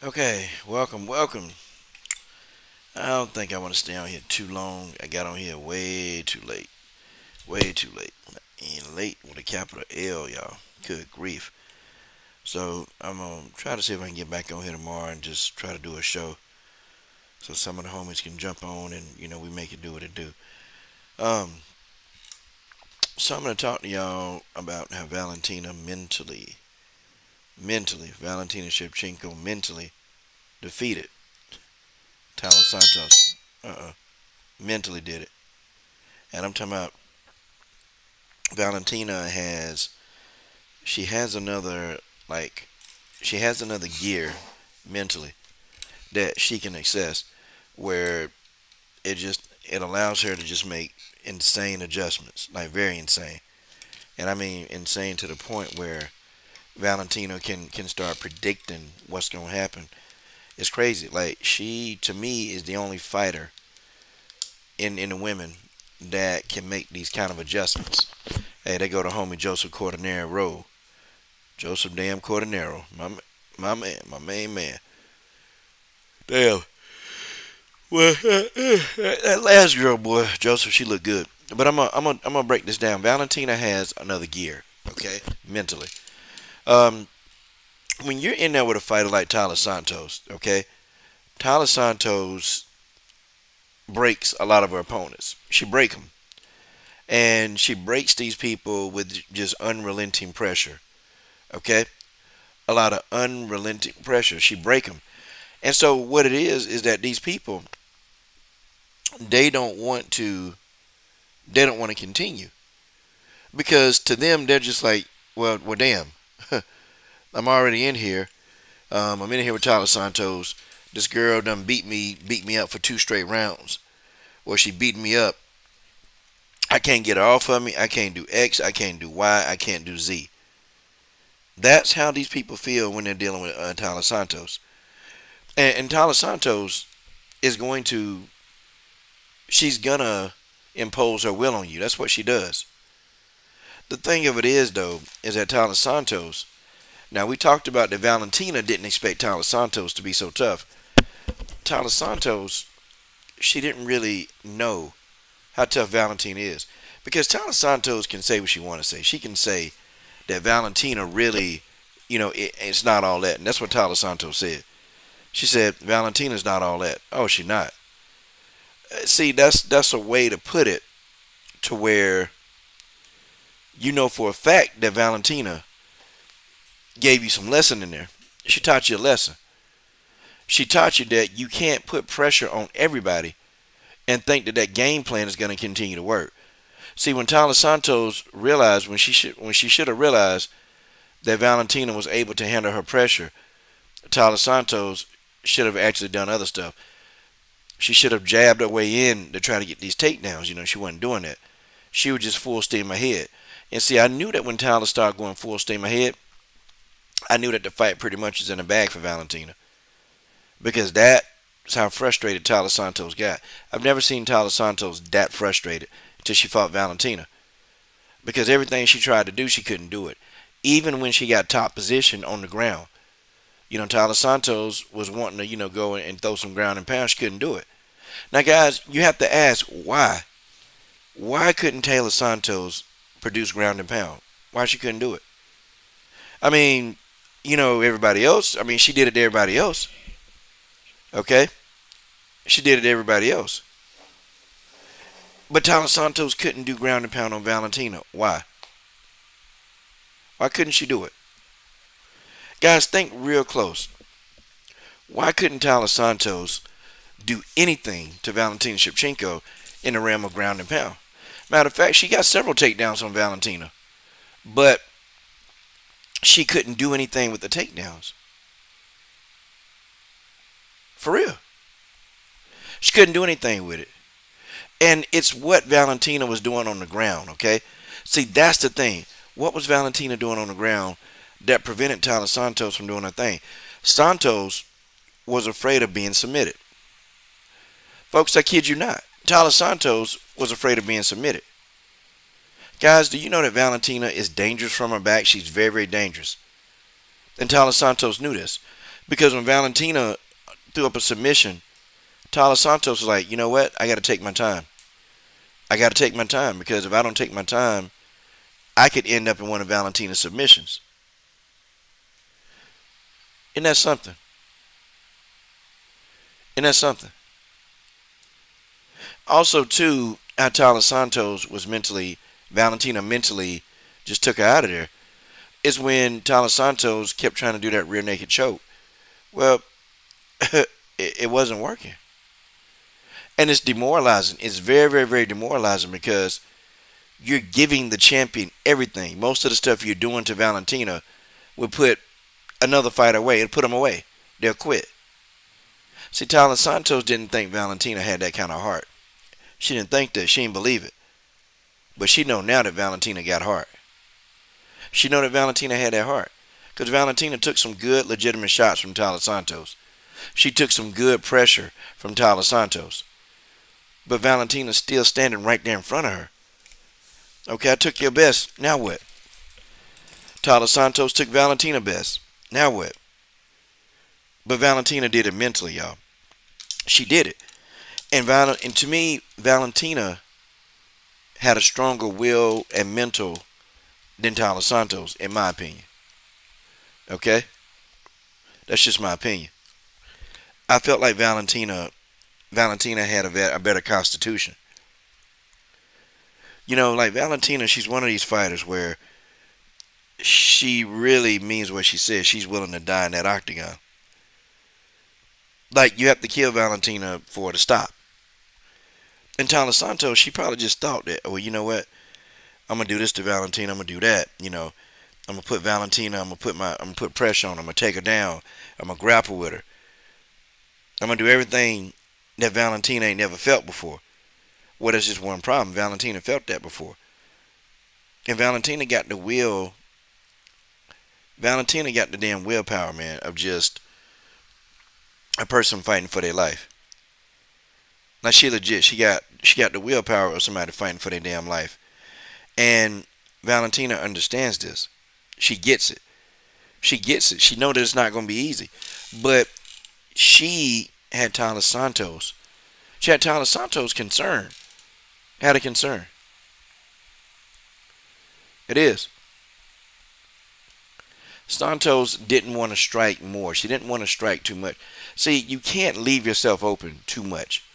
Okay, welcome. I don't think I want to stay on here too long. I got on here way too late. Way too late. And late with a capital L, y'all. Good grief. So I'm gonna try to see if I can get back on here tomorrow and just try to do a show so some of the homies can jump on and we make it do what it do. Um, so I'm gonna talk to y'all about how Valentina Shevchenko mentally defeated Tyler Santos. Mentally did it. And I'm talking about Valentina has she has another like she has another gear mentally that she can access where it allows her to just make insane adjustments, like very insane. And I mean insane to the point where Valentina can start predicting what's going to happen. It's crazy. Like she to me is the only fighter in the women that can make these kind of adjustments. Hey, they go to homie Joseph Cordonero. Joseph damn Cordonero. My man, my main man. Damn. Well, that last girl, boy, Joseph, she looked good. But I'm gonna break this down. Valentina has another gear, okay, mentally. Um, when you're in there with a fighter like Tyler Santos, okay, Tyler Santos breaks a lot of her opponents. She breaks them, and she breaks these people with just unrelenting pressure, okay, a lot of unrelenting pressure. She break them, and so what it is that these people they don't want to they don't want to continue because to them they're just like, well, damn, I'm already in here. I'm in here with Tyler Santos. This girl done beat me up for two straight rounds. Or she beat me up. I can't get her off of me. I can't do X. I can't do Y. I can't do Z. That's how these people feel when they're dealing with Tyler Santos. And Tyler Santos is going to, she's gonna impose her will on you. That's what she does. The thing of it is, though, is that Tyler Santos, now we talked about that Valentina didn't expect Tyler Santos to be so tough. Tyler Santos, she didn't really know how tough Valentina is. Because Tyler Santos can say what she want to say. She can say that Valentina really, it's not all that. And that's what Tyler Santos said. She said, Valentina's not all that. Oh, she not. See, that's a way to put it to where you know for a fact that Valentina gave you some lesson in there. She taught you a lesson. She taught you that you can't put pressure on everybody and think that that game plan is going to continue to work. See, when Tyler Santos realized when she should have realized that Valentina was able to handle her pressure, Tyler Santos should have actually done other stuff. She should have jabbed her way in to try to get these takedowns. She wasn't doing that. She was just full steam ahead. And see, I knew that when Tyler started going full steam ahead, I knew that the fight pretty much was in the bag for Valentina. Because that's how frustrated Tyler Santos got. I've never seen Tyler Santos that frustrated until she fought Valentina. Because everything she tried to do, she couldn't do it. Even when she got top position on the ground. Tyler Santos was wanting to, go and throw some ground and pound. She couldn't do it. Now, guys, you have to ask why. Why couldn't Taylor Santos produce ground and pound? Why she couldn't do it? I mean, everybody else. I mean, she did it to everybody else. Okay? She did it to everybody else. But Tyler Santos couldn't do ground and pound on Valentina. Why? Why couldn't she do it? Guys, think real close. Why couldn't Tyler Santos do anything to Valentina Shevchenko in the realm of ground and pound? Matter of fact, she got several takedowns on Valentina. But she couldn't do anything with the takedowns. For real. She couldn't do anything with it. And it's what Valentina was doing on the ground, okay? See, that's the thing. What was Valentina doing on the ground that prevented Tyler Santos from doing her thing? Santos was afraid of being submitted. Folks, I kid you not. Tyler Santos was afraid of being submitted. Guys, do you know that Valentina is dangerous from her back? She's very, very dangerous. And Tyler Santos knew this. Because when Valentina threw up a submission, Tyler Santos was like, you know what? I got to take my time. I got to take my time because if I don't take my time, I could end up in one of Valentina's submissions. Isn't that something? Isn't that something? Also, too, how Tyler Santos was mentally, Valentina mentally just took her out of there, is when Tyler Santos kept trying to do that rear naked choke. Well, it wasn't working. And it's demoralizing. It's very, very, very demoralizing because you're giving the champion everything. Most of the stuff you're doing to Valentina would put another fighter away. It'll put them away. They'll quit. See, Tyler Santos didn't think Valentina had that kind of heart. She didn't think that. She didn't believe it. But she know now that Valentina got heart. She know that Valentina had that heart. Because Valentina took some good, legitimate shots from Tyler Santos. She took some good pressure from Tyler Santos. But Valentina's still standing right there in front of her. Okay, I took your best. Now what? Tyler Santos took Valentina best. Now what? But Valentina did it mentally, y'all. She did it. And to me, Valentina had a stronger will and mental than Tyler Santos, in my opinion. Okay? That's just my opinion. I felt like Valentina had a better constitution. You know, like Valentina, she's one of these fighters where she really means what she says. She's willing to die in that octagon. Like, you have to kill Valentina for it to stop. And Tyler Santos, she probably just thought that, well, you know what? I'm gonna do this to Valentina. I'm gonna do that. You know, I'm gonna put Valentina. I'm gonna put pressure on her. I'm gonna take her down. I'm gonna grapple with her. I'm gonna do everything that Valentina ain't never felt before. Well, there's just one problem. Valentina felt that before, and Valentina got the will. Valentina got the damn willpower, man, of just a person fighting for their life. Now she legit. She got the willpower of somebody fighting for their damn life. And Valentina understands this. She gets it. She gets it. She knows that it's not going to be easy. But she had Tyler Santos. She had Tyler Santos concern. Had a concern. It is. Santos didn't want to strike more. She didn't want to strike too much. See, you can't leave yourself open too much.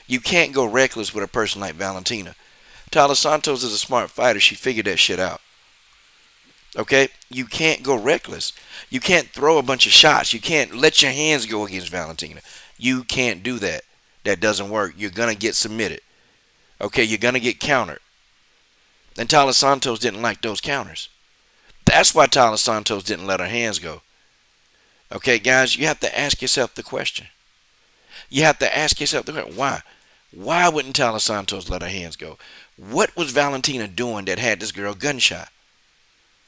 You can't go reckless with a person like Valentina. Tyler Santos is a smart fighter. She figured that shit out. Okay? You can't go reckless. You can't throw a bunch of shots. You can't let your hands go against Valentina. You can't do that. That doesn't work. You're going to get submitted. Okay? You're going to get countered. And Tyler Santos didn't like those counters. That's why Tyler Santos didn't let her hands go. Okay, guys? You have to ask yourself the question. You have to ask yourself the question. Why? Why wouldn't Tyler Santos let her hands go? What was Valentina doing that had this girl gunshot?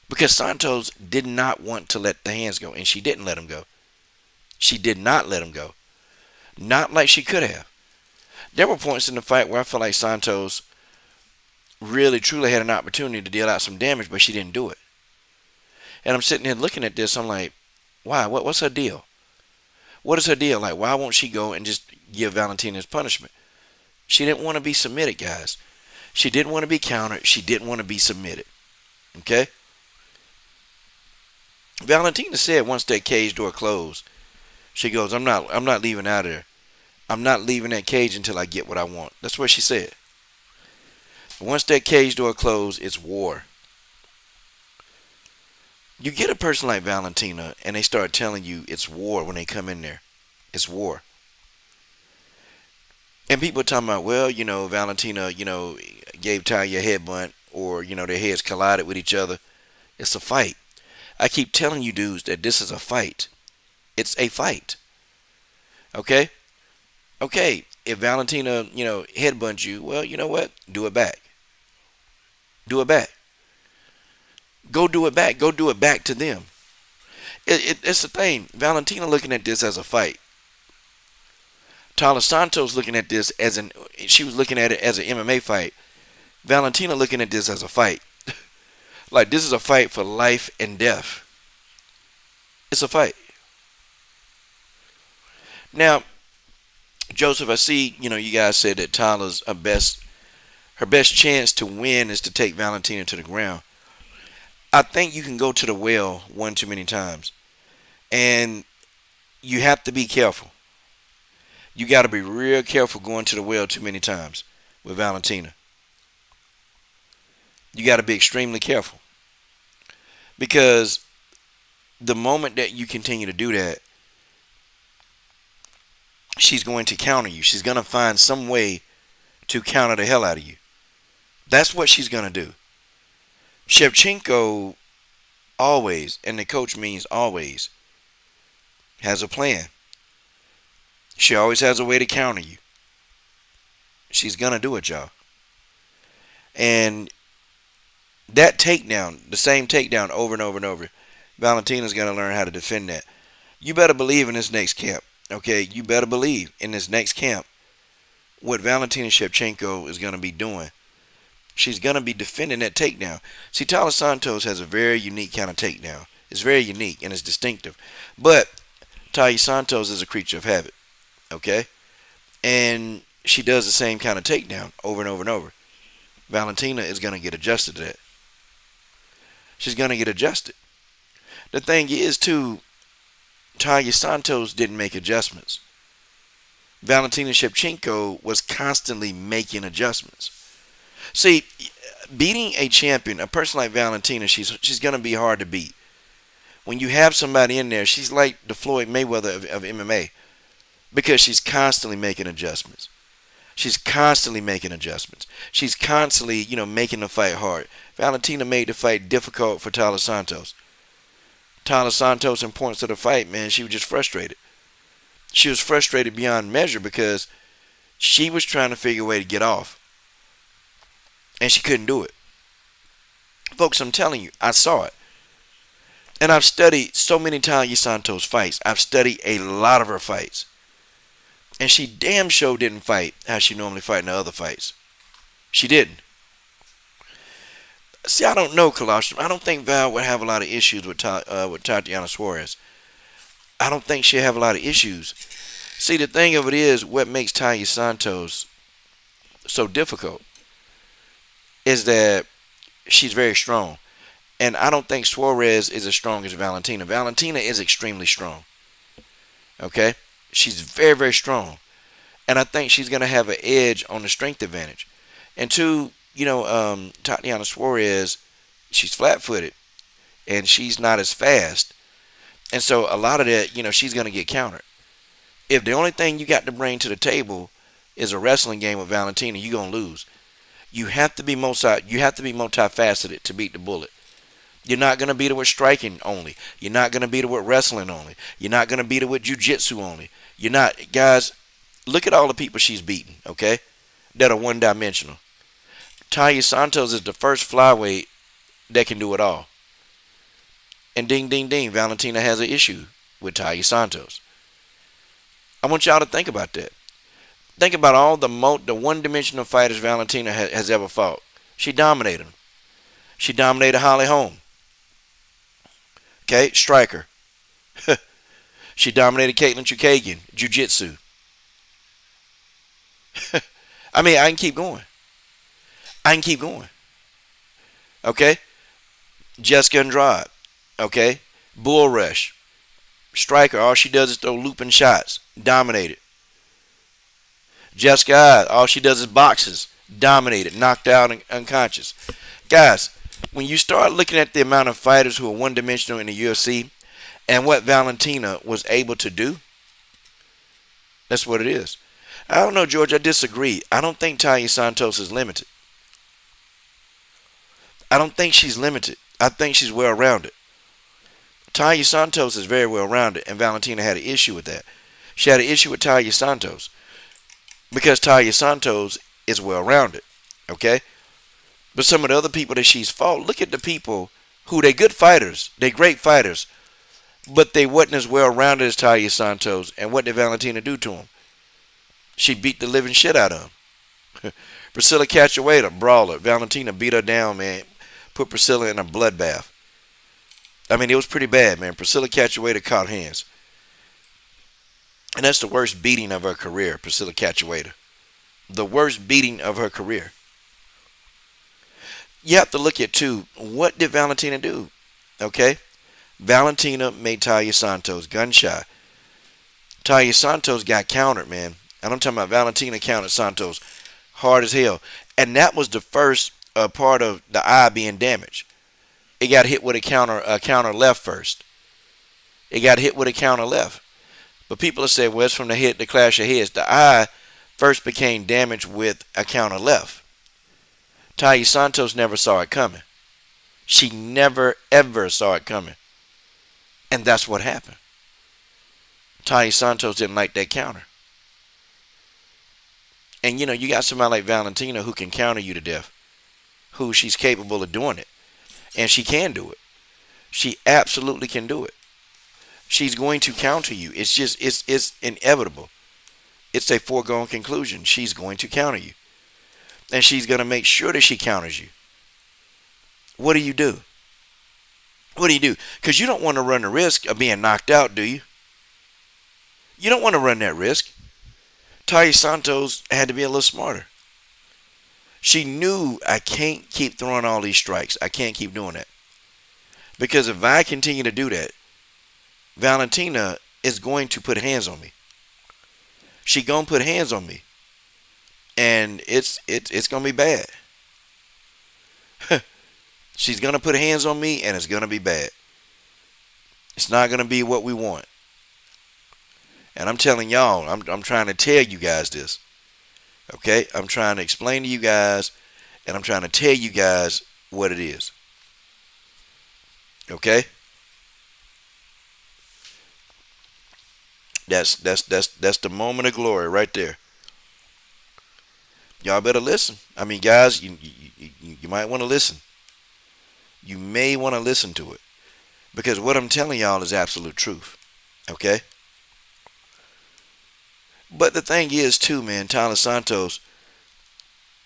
Because Santos did not want to let the hands go, and she didn't let him go. She did not let him go. Not like she could have. There were points in the fight where I felt like Santos really, truly had an opportunity to deal out some damage, but she didn't do it. And I'm sitting here looking at this, I'm like, why? What's her deal? What is her deal? Like, why won't she go and just give Valentina his punishment? She didn't want to be submitted, guys. She didn't want to be countered. She didn't want to be submitted. Okay? Valentina said once that cage door closed, she goes, I'm not leaving out of there. I'm not leaving that cage until I get what I want. That's what she said. Once that cage door closed, it's war. You get a person like Valentina and they start telling you it's war when they come in there. It's war. And people talking about, well, you know, Valentina, you know, gave Talia a headbutt or, you know, their heads collided with each other. It's a fight. I keep telling you dudes that this is a fight. It's a fight. Okay? Okay, if Valentina, you know, headbutts you, well, you know what? Do it back. Do it back. Go do it back. Go do it back to them. It's the thing. Valentina looking at this as a fight. Tyler Santos looking at this she was looking at it as an MMA fight. Valentina looking at this as a fight. Like, this is a fight for life and death. It's a fight. Now, Joseph, I see, you guys said that Tyler's her best chance to win is to take Valentina to the ground. I think you can go to the well one too many times. And you have to be careful. You got to be real careful going to the well too many times with Valentina. You got to be extremely careful because the moment that you continue to do that, she's going to counter you. She's going to find some way to counter the hell out of you. That's what she's going to do. Shevchenko always, and the coach means always, has a plan. She always has a way to counter you. She's going to do it, y'all. And that takedown, the same takedown over and over and over, Valentina's going to learn how to defend that. You better believe in this next camp, okay? You better believe in this next camp what Valentina Shevchenko is going to be doing. She's going to be defending that takedown. See, Tyler Santos has a very unique kind of takedown. It's very unique and it's distinctive. But Talia Santos is a creature of habit, okay? And she does the same kind of takedown over and over and over. Valentina is going to get adjusted to that. She's going to get adjusted. The thing is, too, Talia Santos didn't make adjustments. Valentina Shevchenko was constantly making adjustments. See, beating a champion, a person like Valentina, she's going to be hard to beat. When you have somebody in there, she's like the Floyd Mayweather of MMA because she's constantly making adjustments. She's constantly making adjustments. She's constantly, making the fight hard. Valentina made the fight difficult for Tyler Santos. Tyler Santos, in points of the fight, man, she was just frustrated. She was frustrated beyond measure because she was trying to figure a way to get off. And she couldn't do it. Folks, I'm telling you, I saw it. And I've studied so many Talia Santos fights. I've studied a lot of her fights. And she damn sure didn't fight how she normally fight in the other fights. She didn't. See, I don't know, Colostrum. I don't think Val would have a lot of issues with Tatiana Suarez. I don't think she'll have a lot of issues. See, the thing of it is, what makes Talia Santos so difficult is that she's very strong. And I don't think Suarez is as strong as Valentina. Valentina is extremely strong. Okay? She's very, very strong. And I think she's going to have an edge on the strength advantage. And two, Tatiana Suarez, she's flat-footed. And she's not as fast. And so a lot of that, she's going to get countered. If the only thing you got to bring to the table is a wrestling game with Valentina, you're going to lose. You have to be multifaceted to beat the bullet. You're not going to beat her with striking only. You're not going to beat her with wrestling only. You're not going to beat her with jiu-jitsu only. You're not. Guys, look at all the people she's beaten, okay, that are one-dimensional. Talia Santos is the first flyweight that can do it all. And ding, ding, ding, Valentina has an issue with Talia Santos. I want y'all to think about that. Think about all the one-dimensional fighters Valentina has ever fought. She dominated them. She dominated Holly Holm. Okay, striker. She dominated Caitlin Chukagian, jiu-jitsu. I mean, I can keep going. Okay? Jessica Andrade. Okay? Bull Rush. Striker, all she does is throw looping shots. Dominated. Jessica Hyde, all she does is boxes. Dominated. Knocked out and unconscious. Guys, when you start looking at the amount of fighters who are one-dimensional in the UFC and what Valentina was able to do, that's what it is. I don't know, George. I disagree. I don't think Talia Santos is limited. I don't think she's limited. I think she's well-rounded. Talia Santos is very well-rounded, and Valentina had an issue with that. She had an issue with Talia Santos because Talia Santos is well-rounded, okay? But some of the other people that she's fought, look at the people who, they good fighters. They great fighters. But they wasn't as well-rounded as Talia Santos. And what did Valentina do to them? She beat the living shit out of them. Priscilla Cachoeira, brawler. Valentina beat her down, man. Put Priscilla in a bloodbath. I mean, it was pretty bad, man. Priscilla Cachoeira caught hands. And that's the worst beating of her career, Priscilla Cachoeira. The worst beating of her career. You have to look at, too, what did Valentina do? Okay? Valentina made Talia Santos gun shy. Talia Santos got countered, man. And I'm talking about Valentina countered Santos hard as hell. And that was the first part of the eye being damaged. It got hit with a counter left first. It got hit with a counter left. But people have said, well, it's from the hit, the clash of heads. The eye first became damaged with a counter left. Talia Santos never saw it coming. She never, ever saw it coming. And that's what happened. Talia Santos didn't like that counter. And, you got somebody like Valentina who can counter you to death. Who she's capable of doing it. And she can do it. She absolutely can do it. She's going to counter you. It's inevitable. It's a foregone conclusion. She's going to counter you. And she's going to make sure that she counters you. What do you do? What do you do? Because you don't want to run the risk of being knocked out, do you? You don't want to run that risk. Talia Santos had to be a little smarter. She knew, I can't keep throwing all these strikes. I can't keep doing that. Because if I continue to do that, Valentina is going to put hands on me. She gonna put hands on me. And it's gonna be bad. She's gonna put hands on me and it's gonna be bad. It's not gonna be what we want. And I'm telling y'all, I'm trying to tell you guys this. Okay? I'm trying to explain to you guys, and I'm trying to tell you guys what it is. Okay? That's the moment of glory right there. Y'all better listen. I mean, guys, you might want to listen. You may want to listen to it. Because what I'm telling y'all is absolute truth. Okay? But the thing is, too, man, Talia Santos,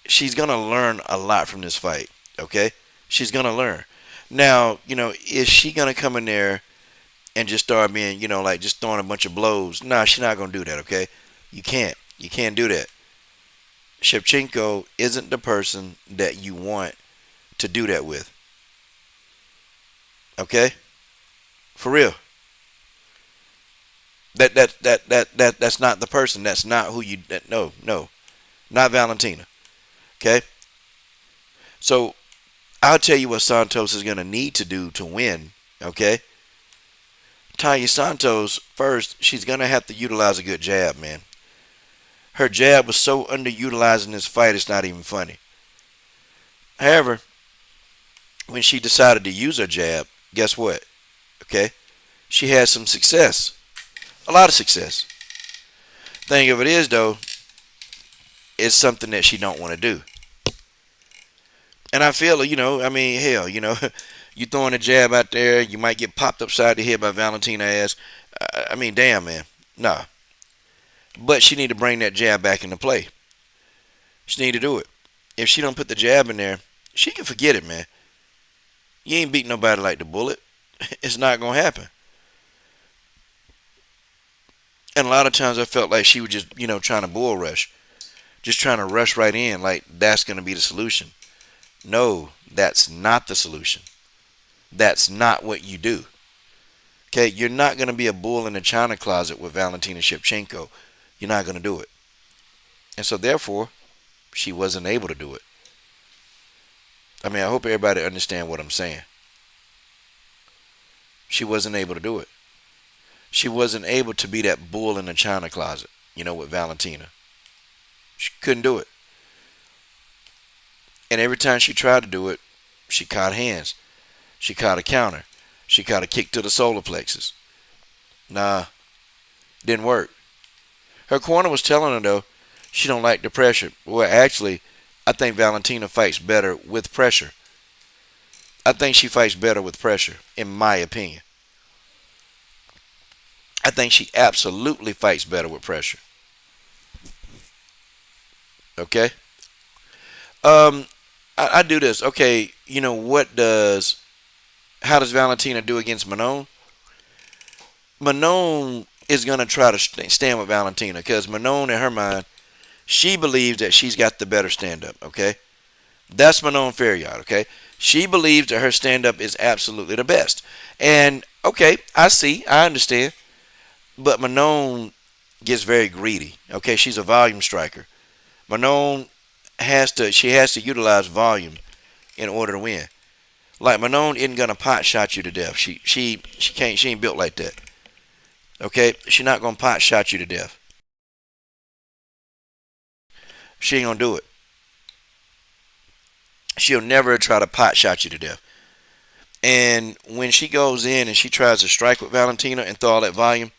she's going to learn a lot from this fight. Okay? She's going to learn. Now, is she going to come in there and just start being, like just throwing a bunch of blows? Nah, she's not going to do that, okay? You can't. You can't do that. Shevchenko isn't the person that you want to do that with. Okay? For real. That's not the person. That's not who you. No, not Valentina. Okay. So I'll tell you what Santos is going to need to do to win. Okay. Talia Santos, first, she's going to have to utilize a good jab, man. Her jab was so underutilized in this fight, it's not even funny. However, when she decided to use her jab, guess what? Okay. She had some success. A lot of success. Thing of it is, though, it's something that she don't want to do. And I feel, I mean, hell, you throwing a jab out there, you might get popped upside the head by Valentina ass. I mean, damn, man. Nah. But she need to bring that jab back into play. She need to do it. If she don't put the jab in there, she can forget it, man. You ain't beat nobody like the Bullet. It's not going to happen. And a lot of times I felt like she was just, trying to bull rush. Just trying to rush right in like that's going to be the solution. No, that's not the solution. That's not what you do. Okay, you're not going to be a bull in the china closet with Valentina Shevchenko. You're not going to do it. And so therefore, she wasn't able to do it. I mean, I hope everybody understand what I'm saying. She wasn't able to do it. She wasn't able to be that bull in the china closet, with Valentina. She couldn't do it. And every time she tried to do it, she caught hands. She caught a counter. She caught a kick to the solar plexus. Nah, didn't work. Her corner was telling her, though, she don't like the pressure. Well, actually, I think Valentina fights better with pressure. I think she fights better with pressure, in my opinion. I think she absolutely fights better with pressure. Okay? I do this. Okay, how does Valentina do against Manon? Manon is gonna try to stand with Valentina because Manon, in her mind, she believes that she's got the better stand up. Okay, that's Manon Ferriot. Okay, she believes that her stand up is absolutely the best. And okay, I understand, but Manon gets very greedy. Okay, she's a volume striker. Manon has to utilize volume in order to win. Like Manon isn't gonna pot shot you to death. She can't. She ain't built like that. Okay, she's not gonna pot shot you to death. She ain't gonna do it. She'll never try to pot shot you to death. And when she goes in and she tries to strike with Valentina and throw all that volume,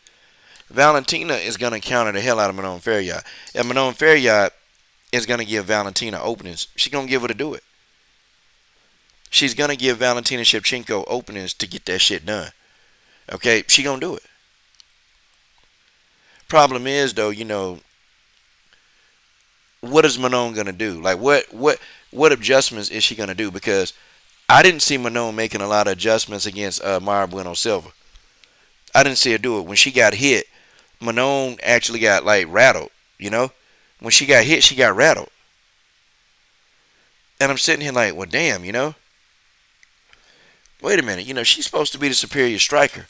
Valentina is gonna counter the hell out of Manon Ferriot. And Manon Ferriot is gonna give Valentina openings. She's gonna give her to do it. She's gonna give Valentina Shevchenko openings to get that shit done. Okay, she gonna do it. Problem is though, what is Manon gonna do? Like what adjustments is she gonna do? Because I didn't see Manon making a lot of adjustments against Mara Bueno Silva. I didn't see her do it. When she got hit, Manon actually got like rattled. You know, when she got hit, she got rattled. And I'm sitting here like, well, damn. Wait a minute. She's supposed to be the superior striker.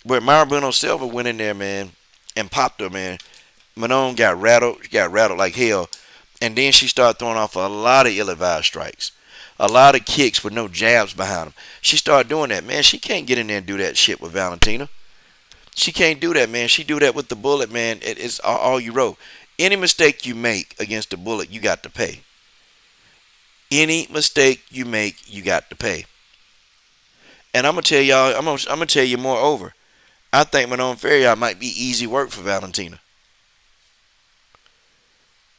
But Mara Bueno Silva went in there, man, and popped her, man. Manon got rattled. She got rattled like hell. And then she started throwing off a lot of ill-advised strikes. A lot of kicks with no jabs behind them. She started doing that, man. She can't get in there and do that shit with Valentina. She can't do that, man. She do that with the Bullet, man. It's all you wrote. Any mistake you make against the Bullet, you got to pay. Any mistake you make, you got to pay. And I'm gonna tell y'all, I'm gonna tell you moreover. I think Manon Ferriot might be easy work for Valentina.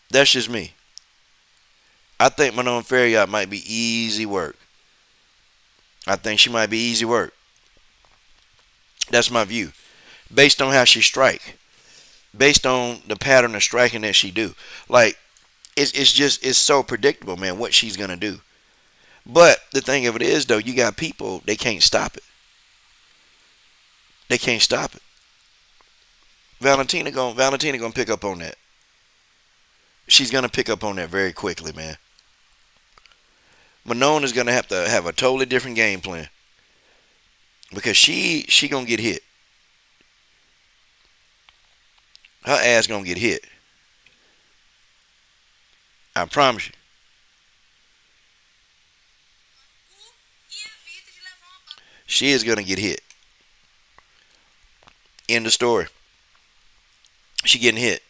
That's just me. I think Manon Ferriot might be easy work. I think she might be easy work. That's my view. Based on how she strike. Based on the pattern of striking that she do. Like, it's so predictable, man, what she's going to do. But the thing of it is, though, you got people, they can't stop it. They can't stop it. Valentina gonna pick up on that. She's gonna pick up on that very quickly, man. Manon is gonna have to have a totally different game plan because she gonna get hit. Her ass gonna get hit. I promise you. She is gonna get hit. End of story. She getting hit.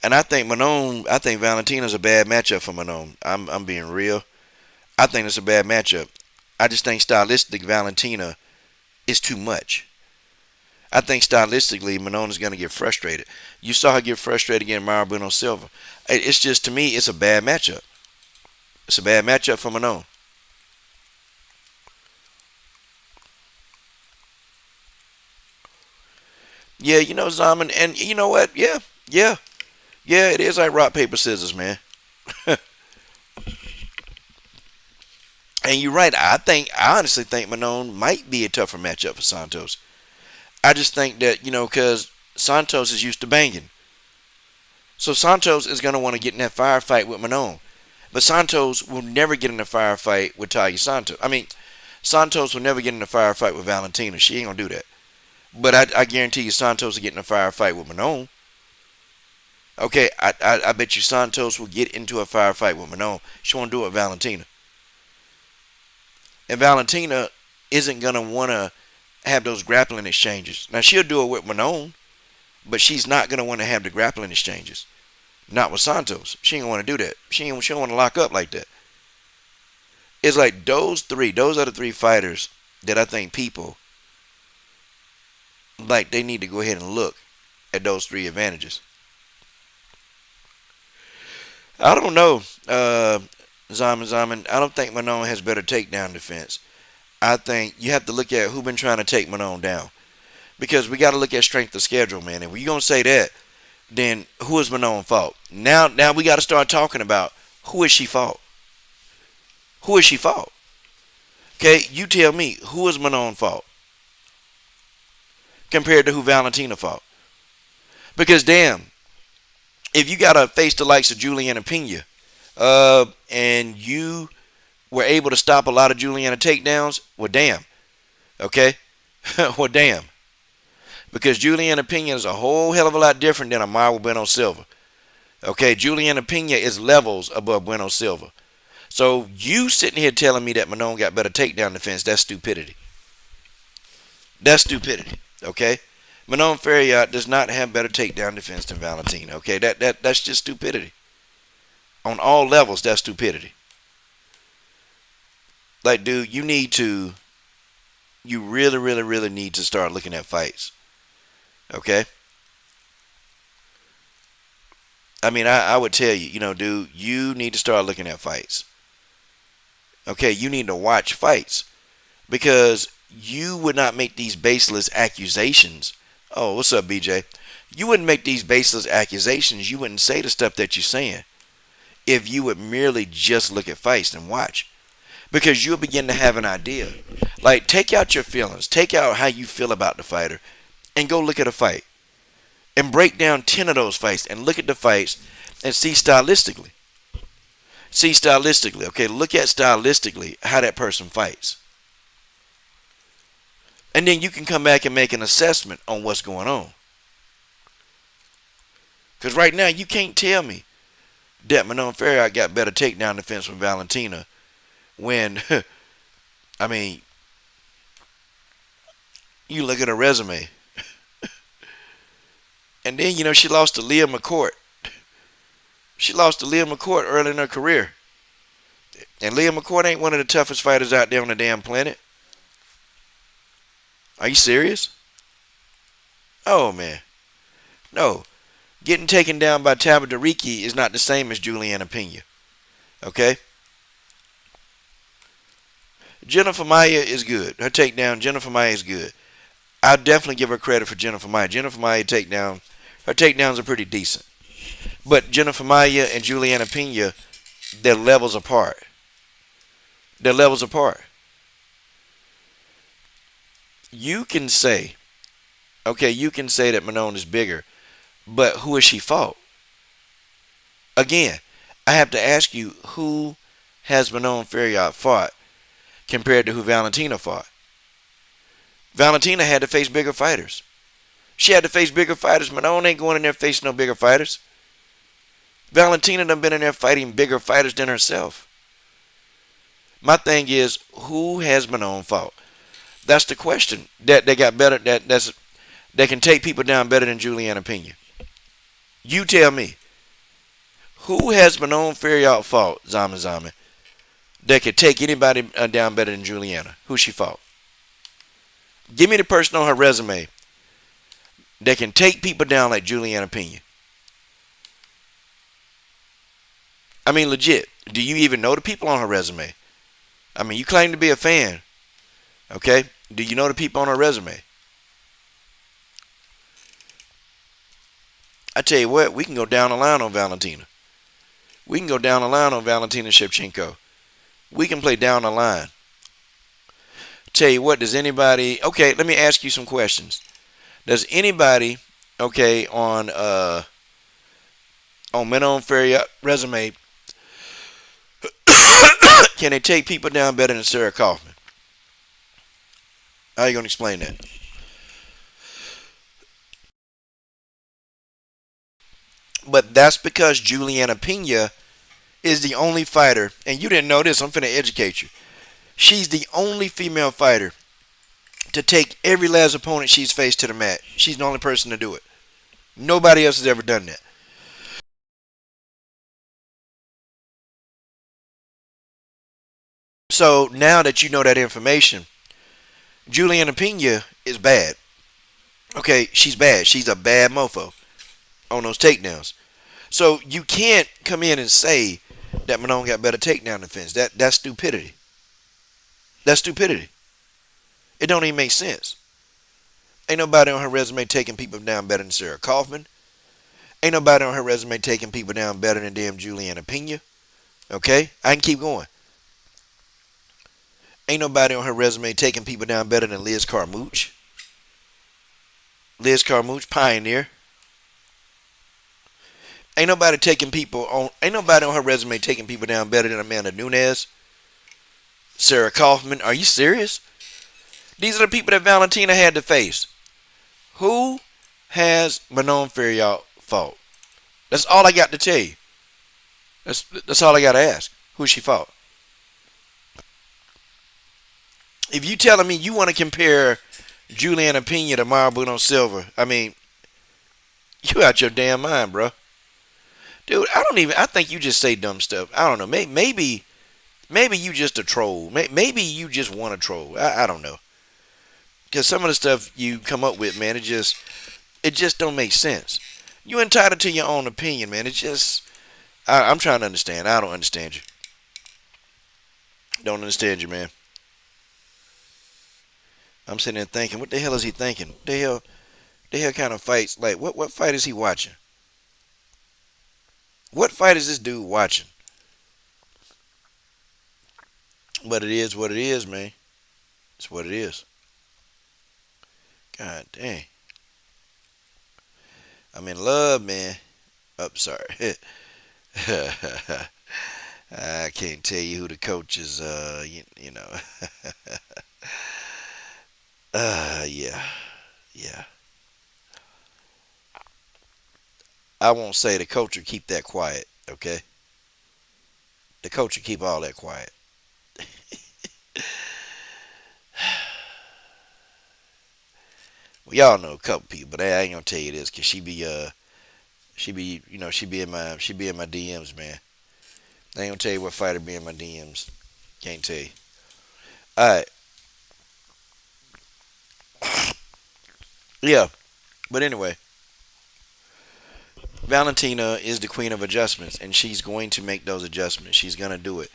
And I think Valentina's a bad matchup for Manon. I'm being real. I think it's a bad matchup. I just think stylistically Valentina is too much. I think stylistically Manon is going to get frustrated. You saw her get frustrated against Mara Bueno Silva. It's just, to me, it's a bad matchup. It's a bad matchup for Manon. Yeah, Zaman, and you know what? Yeah, it is like rock, paper, scissors, man. And you're right. I honestly think Manon might be a tougher matchup for Santos. I just think that, because Santos is used to banging. So Santos is going to want to get in that firefight with Manon. But Santos will never get in a firefight with Talia Santos. I mean, Santos will never get in a firefight with Valentina. She ain't going to do that. But I guarantee you Santos will get in a firefight with Manon. Okay, I bet you Santos will get into a firefight with Manon. She won't do it with Valentina. And Valentina isn't going to want to have those grappling exchanges. Now, she'll do it with Manon, but she's not going to want to have the grappling exchanges. Not with Santos. She ain't want to do that. She don't want to lock up like that. It's like those are the three fighters that I think people, like, they need to go ahead and look at those three advantages. I don't know, Zaman. I don't think Manon has better takedown defense. I think you have to look at who been trying to take Manon down. Because we got to look at strength of schedule, man. If you're going to say that, then who is Manon fault? Now we got to start talking about who is she fault. Who is she fault? Okay, you tell me, who is Manon fault? compared to who Valentina fought. Because damn, if you got to face the likes of Juliana Pena, and you were able to stop a lot of Juliana takedowns, well, damn. Okay? Well, damn. Because Juliana Pena is a whole hell of a lot different than Amara Bueno Silva. Okay? Juliana Pena is levels above Bueno Silva. So you sitting here telling me that Manon got better takedown defense, that's stupidity. That's stupidity. Okay? Manon Ferriot does not have better takedown defense than Valentina. Okay? That's just stupidity. On all levels, that's stupidity. Like, dude, you really, really, really need to start looking at fights. Okay? I mean, I would tell you, dude, you need to start looking at fights. Okay? You need to watch fights. Because you would not make these baseless accusations. Oh, what's up, BJ? You wouldn't make these baseless accusations. You wouldn't say the stuff that you're saying if you would merely just look at fights and watch. Because you'll begin to have an idea. Like, take out your feelings. Take out how you feel about the fighter and go look at a fight. And break down 10 of those fights and look at the fights and see stylistically. See stylistically. Okay, look at stylistically how that person fights. And then you can come back and make an assessment on what's going on. Because right now, you can't tell me that Manon Ferriot got better takedown defense from Valentina when, I mean, you look at her resume. And then, she lost to Leah McCourt. She lost to Leah McCourt early in her career. And Leah McCourt ain't one of the toughest fighters out there on the damn planet. Are you serious? Oh, man. No. Getting taken down by Tabitha Ricci is not the same as Juliana Pena. Okay? Jennifer Maia is good. Her takedown, Jennifer Maia is good. I'll definitely give her credit for Jennifer Maia. Jennifer Maia takedown, her takedowns are pretty decent. But Jennifer Maia and Juliana Pena, they're levels apart. They're levels apart. You can say that Manon is bigger, but who has she fought? Again, I have to ask you, who has Manon Ferriot fought compared to who Valentina fought? Valentina had to face bigger fighters. She had to face bigger fighters. Manon ain't going in there facing no bigger fighters. Valentina done been in there fighting bigger fighters than herself. My thing is, who has Manon fought? That's the question. That they got better. That can take people down better than Juliana Pena. You tell me. Who has Manon Ferriot fought, Zama, that could take anybody down better than Juliana? Who she fought? Give me the person on her resume that can take people down like Juliana Pena. I mean, legit. Do you even know the people on her resume? I mean, you claim to be a fan. Okay? Do you know the people on her resume? I tell you what, we can go down the line on Valentina. We can go down the line on Valentina Shevchenko. We can play down the line. Tell you what, does anybody... Okay, let me ask you some questions. Does anybody, okay, on Manon Ferriot resume, can they take people down better than Sarah Kaufman? How are you going to explain that? But that's because Juliana Pena is the only fighter, and you didn't know this, I'm finna educate you. She's the only female fighter to take every last opponent she's faced to the mat. She's the only person to do it. Nobody else has ever done that. So now that you know that information, Juliana Pena is bad. Okay, she's bad. She's a bad mofo on those takedowns. So you can't come in and say that Manon got better takedown defense. That's stupidity. That's stupidity. It don't even make sense. Ain't nobody on her resume taking people down better than Sarah Kaufman. Ain't nobody on her resume taking people down better than damn Juliana Pena. Okay? I can keep going. Ain't nobody on her resume taking people down better than Liz Carmouche. Liz Carmouche, pioneer. Ain't nobody taking people on. Ain't nobody on her resume taking people down better than Amanda Nunes, Sarah Kaufman. Are you serious? These are the people that Valentina had to face. Who has Manon Ferriot fought? That's all I got to tell you. That's all I got to ask. Who she fought? If you telling me you want to compare Juliana Pena to Mara Bruno Silva, I mean, you out your damn mind, bro. Dude, I don't even. I think you just say dumb stuff. I don't know. Maybe you just a troll. Maybe you just want to troll. I don't know. Because some of the stuff you come up with, man, it just don't make sense. You entitled to your own opinion, man. I'm trying to understand. I don't understand you. Don't understand you, man. I'm sitting there thinking, what the hell is he thinking? The hell kind of fights? Like, what fight is he watching? What fight is this dude watching? But it is what it is, man. It's what it is. God dang. I'm in love, man. Oh, sorry. I can't tell you who the coach is, you know. Yeah. Yeah. I won't say the coach will keep that quiet, okay? The coach will keep all that quiet. Well, y'all know a couple people, but I ain't gonna tell you this because she be in my DMs, man. I ain't gonna tell you what fighter be in my DMs. Can't tell you. All right, yeah, but anyway, Valentina is the queen of adjustments, and she's going to make those adjustments. She's gonna do it,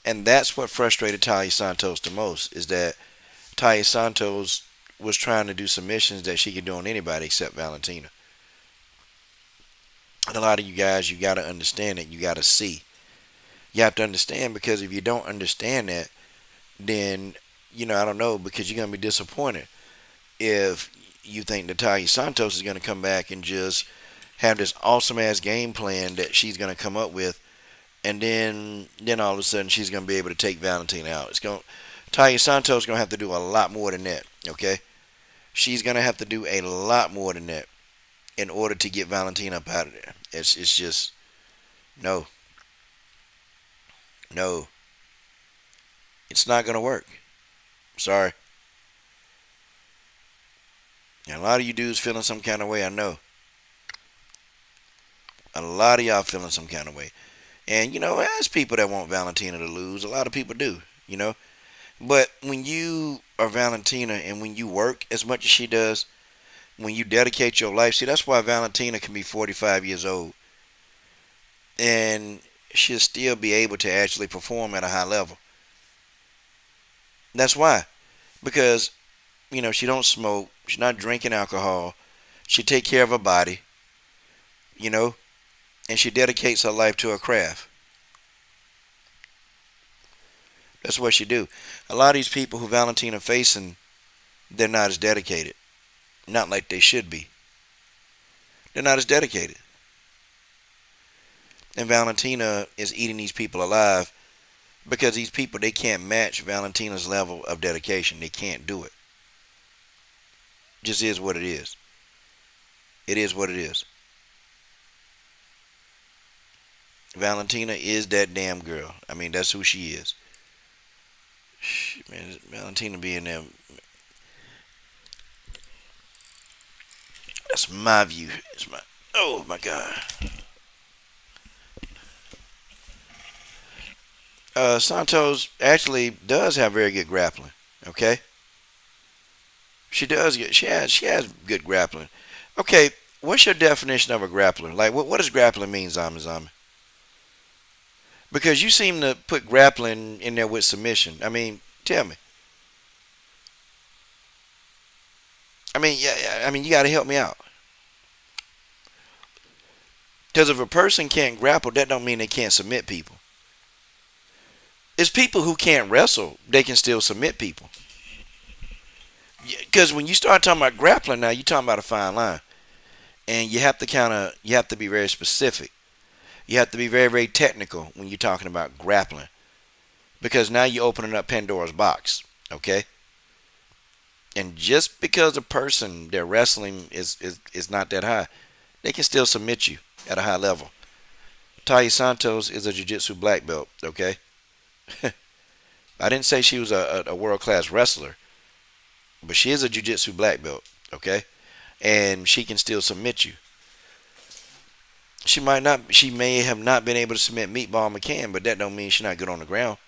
and that's what frustrated Talia Santos the most is that Talia Santos was trying to do submissions that she could do on anybody except Valentina. And a lot of you guys, you got to understand it. You got to see. You have to understand because if you don't understand that, then I don't know because you're gonna be disappointed if you think Natalia Santos is gonna come back and just have this awesome ass game plan that she's gonna come up with, and then all of a sudden she's gonna be able to take Valentina out. Talia Santos is gonna have to do a lot more than that. Okay, she's gonna have to do a lot more than that in order to get Valentina up out of there. It's just no, no, it's not gonna work. Sorry. And a lot of you dudes feeling some kind of way, I know. A lot of y'all feeling some kind of way. And, there's people that want Valentina to lose. A lot of people do. But when you are Valentina and when you work as much as she does, when you dedicate your life, see, that's why Valentina can be 45 years old. And she'll still be able to actually perform at a high level. That's why. Because she don't smoke. She's not drinking alcohol. She take care of her body, and she dedicates her life to her craft. That's what she do. A lot of these people who Valentina facing, they're not as dedicated. Not like they should be. They're not as dedicated. And Valentina is eating these people alive because these people, they can't match Valentina's level of dedication. They can't do it. Just is what it is. It is what it is. Valentina is that damn girl. I mean, that's who she is. Shit, man, Valentina being there. That's my view. Oh my God. Santos actually does have very good grappling. Okay. She does get. She has good grappling. Okay, what's your definition of a grappler? Like, what does grappling mean, Zama? Because you seem to put grappling in there with submission. I mean, tell me. I mean, yeah. I mean, you got to help me out. Because if a person can't grapple, that don't mean they can't submit people. It's people who can't wrestle. They can still submit people. Because when you start talking about grappling now, you're talking about a fine line. And you have to be very specific. You have to be very, very technical when you're talking about grappling. Because now you're opening up Pandora's box. Okay? And just because a person, their wrestling is not that high, they can still submit you at a high level. Santos is a jiu-jitsu black belt, okay? I didn't say she was a world-class wrestler, but she is a jiu-jitsu black belt, okay? And she can still submit you. She may have not been able to submit Meatball McCann, but that don't mean she's not good on the ground.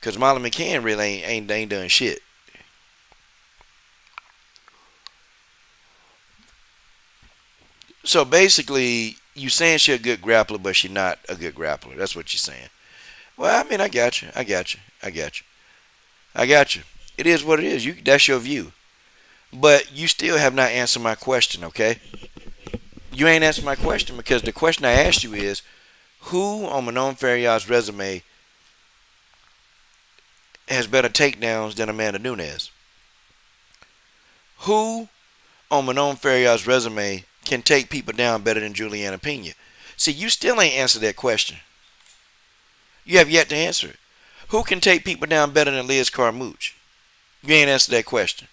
Cause Molly McCann really ain't done shit. So basically, you saying she a good grappler, but she not a good grappler. That's what you're saying. Well, I mean, I got you. I got you. I got you. I got you. It is what it is. That's your view. But you still have not answered my question, okay? You ain't answered my question because the question I asked you is, who on Manon Ferriar's resume has better takedowns than Amanda Nunes? Who on Manon Ferriar's resume can take people down better than Juliana Pena? See, you still ain't answered that question. You have yet to answer it. Who can take people down better than Liz Carmouche? You ain't answered that question.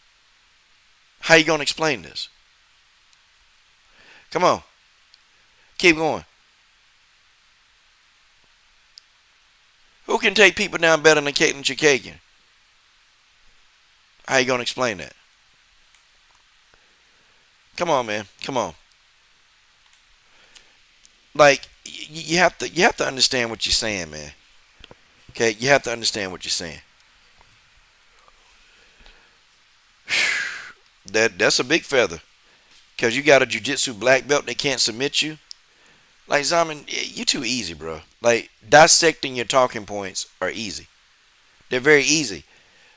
How you gonna explain this? Come on. Keep going. Who can take people down better than Caitlin Chikagian? How you gonna explain that? Come on, man. Come on. Like you have to understand what you're saying, man. Okay, you have to understand what you're saying. That's a big feather. Cause you got a jiu-jitsu black belt that can't submit you. Like Zaman, you too easy, bro. Like dissecting your talking points are easy. They're very easy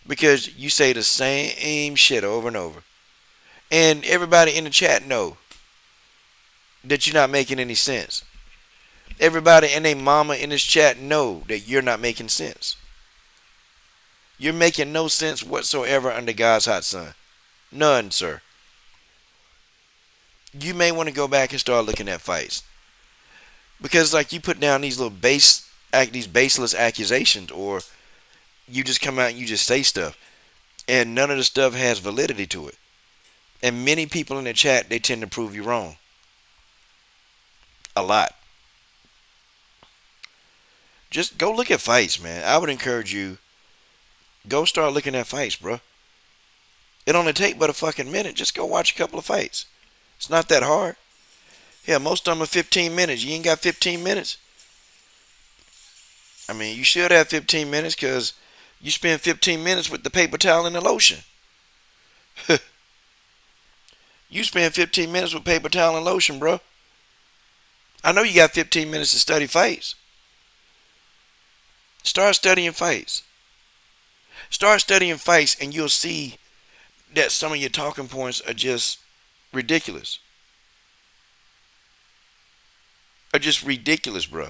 because you say the same shit over and over, and everybody in the chat know that you're not making any sense. Everybody and their mama in this chat know that you're not making sense. You're making no sense whatsoever under God's hot sun. None, sir. You may want to go back and start looking at fights. Because like you put down these these baseless accusations, or you just come out and you just say stuff, and none of the stuff has validity to it. And many people in the chat, they tend to prove you wrong. A lot. Just go look at fights, man. I would encourage you, go start looking at fights, bro. It only take but a fucking minute. Just go watch a couple of fights. It's not that hard. Yeah, most of them are 15 minutes. You ain't got 15 minutes. I mean, you should have 15 minutes because you spend 15 minutes with the paper towel and the lotion. You spend 15 minutes with paper towel and lotion, bro. I know you got 15 minutes to study fights. Start studying fights. Start studying fights and you'll see that some of your talking points are just ridiculous. Are just ridiculous, bro.